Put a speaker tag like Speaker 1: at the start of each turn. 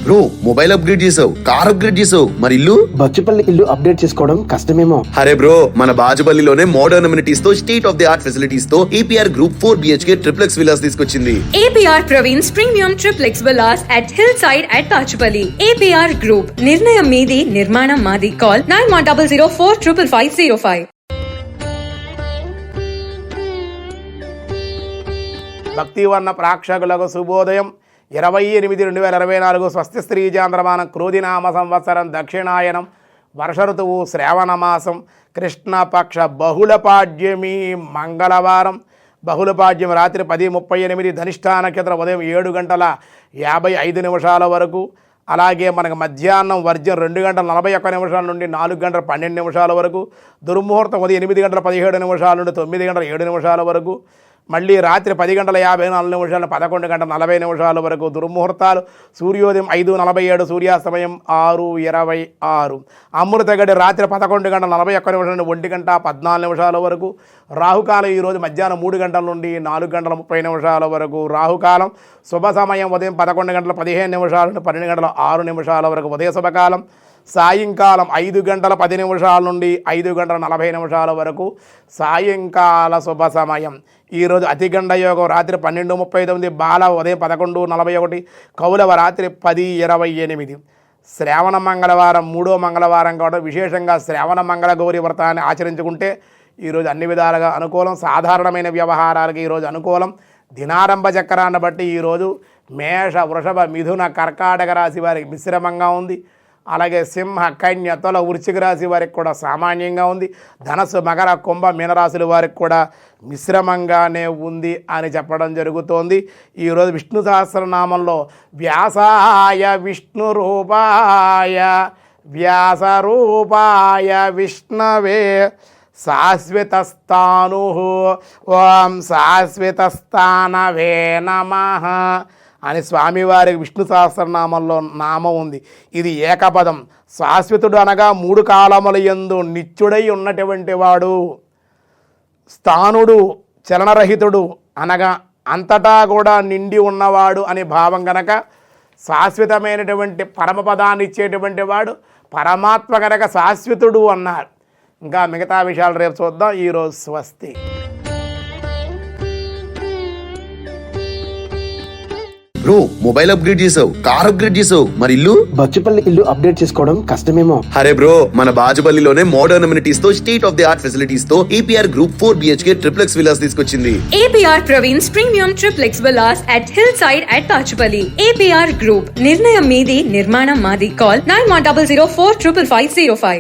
Speaker 1: Bro mobile upgrade చేసావు, car upgrade చేసావు, మరి ఇల్లు?
Speaker 2: బచ్చుపల్లి ఇల్లు అప్డేట్ చేసుకోవడం కష్టమేమో.
Speaker 1: అరే బ్రో, మన బాజుపల్లిలోనే మోడర్న్ అమ్యూనిటీస్ తో, state of the art facilities తో APR Group 4 BHK triplex villas తీసుకొచ్చింది.
Speaker 3: APR Praveen's Premium Triplex Villas at Hillside at Bachupalli. APR Group. నిర్ణయం మీది, నిర్మాణం మాది. Call 9100455505.
Speaker 4: భక్తివర్ణ ప్రేక్షకులకు శుభోదయం. 28/2024 స్వస్తి స్త్రీ చాంద్రమానం క్రోధినామ సంవత్సరం దక్షిణాయనం వర్ష ఋతువు శ్రావణ మాసం కృష్ణపక్ష బహుళపాడ్యమి మంగళవారం. బహుళపాడ్యం రాత్రి 10:38, ధనిష్ఠా నక్షత్రం ఉదయం 7:55 వరకు. అలాగే మనకు మధ్యాహ్నం వర్జ్యం 2:41 నుండి 4:12 వరకు. దుర్ముహూర్తం ఉదయం 8:17 నుండి 9:07 వరకు. మళ్ళీ రాత్రి 10:54 11:40 వరకు దుర్ముహూర్తాలు. సూర్యోదయం 5:47, సూర్యాస్తమయం 6:26. అమృత గడి రాత్రి 11:41 నుండి 1:14 వరకు. రాహుకాలం ఈరోజు మధ్యాహ్నం 3 గంటల నుండి 4:30 వరకు రాహుకాలం. శుభ సమయం ఉదయం 11:15 నుండి 12:06 వరకు ఉదయ శుభకాలం. సాయంకాలం 5:10 నుండి 5:40 వరకు సాయంకాల శుభ సమయం. ఈరోజు అతిగండ యోగం రాత్రి 12:39, బాల ఉదయం 11:41, కౌలవ రాత్రి 10:28. శ్రావణ మంగళవారం, 3వ మంగళవారం కావడం విశేషంగా శ్రావణ మంగళ గౌరి వ్రతాన్ని ఆచరించుకుంటే ఈరోజు అన్ని విధాలుగా అనుకూలం. సాధారణమైన వ్యవహారాలకి ఈరోజు అనుకూలం. దినారంభ చక్రాన్ని బట్టి ఈరోజు మేష, వృషభ, మిథున, కర్కాటక రాశి వారికి మిశ్రమంగా ఉంది. అలాగే సింహ, కన్య, తుల, వృశ్చిక రాశి వారికి కూడా సామాన్యంగా ఉంది. ధనస్సు, మకర, కుంభ, మీనరాశుల వారికి కూడా మిశ్రమంగానే ఉంది అని చెప్పడం జరుగుతోంది. ఈరోజు విష్ణు సహస్రనామంలో వ్యాసాయ విష్ణు రూపాయ వ్యాస రూపాయ విష్ణవే శాశ్వతస్థాను ఓం శాశ్వతస్థానవే నమః అని స్వామివారికి విష్ణు సహస్రనామంలో నామం ఉంది. ఇది ఏకపదం. శాశ్వతుడు అనగా 3 కాలముల యందు నిత్యుడై ఉన్నటువంటి వాడు. స్థానుడు చలనరహితుడు అనగా అంతటా కూడా నిండి ఉన్నవాడు అని భావం గనక శాశ్వతమైనటువంటి పరమపదాన్ని ఇచ్చేటువంటి వాడు పరమాత్మ గనక శాశ్వతుడు అన్నారు. ఇంకా మిగతా విషయాలు రేపు చూద్దాం. ఈరోజు స్వస్తి.
Speaker 1: బ్రో మొబైల్ అప్గ్రేడ్ చేసావు, కార్ అప్గ్రేడ్ చేసావు, మరి ఇల్లు?
Speaker 2: బచ్చుపల్లి ఇల్లు అప్డేట్ చేసుకోవడం కష్టమేమో.
Speaker 1: అరే బ్రో, మన బాజుపల్లిలోనే మోడర్న్ అమ్యూనిటీస్ తో, state of the art facilities తో APR Group 4 BHK triplex villas తీసుకొచ్చింది.
Speaker 3: APR Praveen's Premium Triplex Villas at Hillside at Bachupalli. APR Group. నిర్ణయం మీది, నిర్మాణం మాది. Call 9100455505.